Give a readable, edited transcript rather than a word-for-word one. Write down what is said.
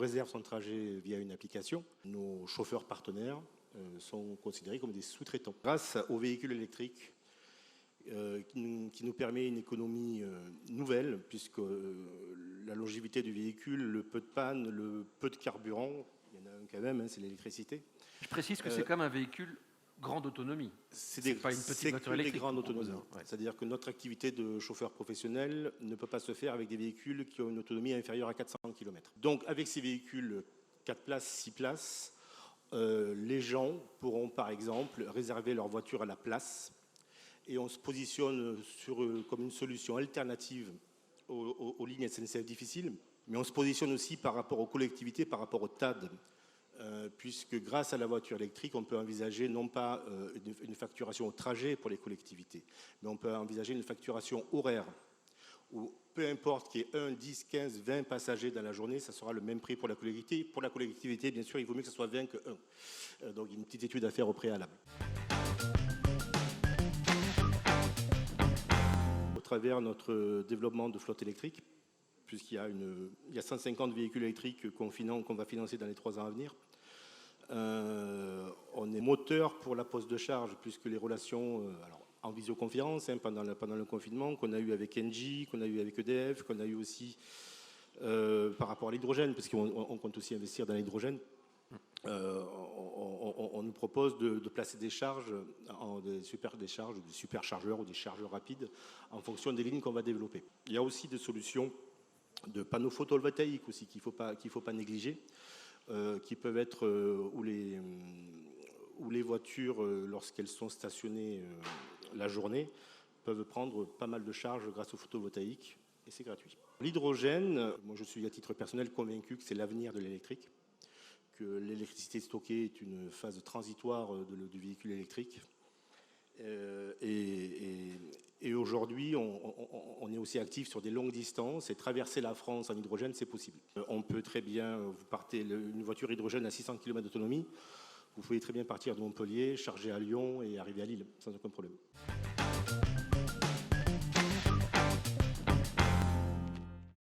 réserve son trajet via une application. Nos chauffeurs partenaires sont considérés comme des sous-traitants. Grâce aux véhicules électriques, qui nous permet une économie nouvelle, puisque la longévité du véhicule, le peu de panne, le peu de carburant, il y en a un quand même, hein, c'est l'électricité. Je précise que c'est quand même un véhicule grande autonomie. C'est pas une petite voiture électrique. Des grandes autonomies. Ouais. C'est-à-dire que notre activité de chauffeur professionnel ne peut pas se faire avec des véhicules qui ont une autonomie inférieure à 400 km. Donc avec ces véhicules 4 places, 6 places, les gens pourront par exemple réserver leur voiture à la place. Et on se positionne comme une solution alternative aux lignes SNCF difficiles, mais on se positionne aussi par rapport aux collectivités, par rapport au TAD, puisque grâce à la voiture électrique, on peut envisager non pas une facturation au trajet pour les collectivités, mais on peut envisager une facturation horaire, où peu importe qu'il y ait 1, 10, 15, 20 passagers dans la journée, ça sera le même prix pour la collectivité. Pour la collectivité, bien sûr, il vaut mieux que ce soit 20 que 1. Donc, il y a une petite étude à faire au préalable. À travers notre développement de flotte électrique, puisqu'il y a 150 véhicules électriques qu'on va financer dans les 3 ans à venir. On est moteur pour la poste de charge, puisque les relations en visioconférence pendant le confinement qu'on a eu avec Engie, qu'on a eu avec EDF, qu'on a eu aussi par rapport à l'hydrogène, parce qu'on compte aussi investir dans l'hydrogène. On nous propose de placer des charges, des superchargeurs ou des chargeurs rapides en fonction des lignes qu'on va développer. Il y a aussi des solutions de panneaux photovoltaïques aussi qu'il faut pas négliger, qui peuvent être où les voitures, lorsqu'elles sont stationnées la journée, peuvent prendre pas mal de charges grâce au photovoltaïque, et c'est gratuit. L'hydrogène, moi je suis à titre personnel convaincu que c'est l'avenir de l'électrique, que l'électricité stockée est une phase transitoire du véhicule électrique. Et aujourd'hui, on est aussi actif sur des longues distances, et traverser la France en hydrogène, c'est possible. On peut très bien, vous partez une voiture hydrogène à 600 km d'autonomie, vous pouvez très bien partir de Montpellier, charger à Lyon et arriver à Lille, sans aucun problème.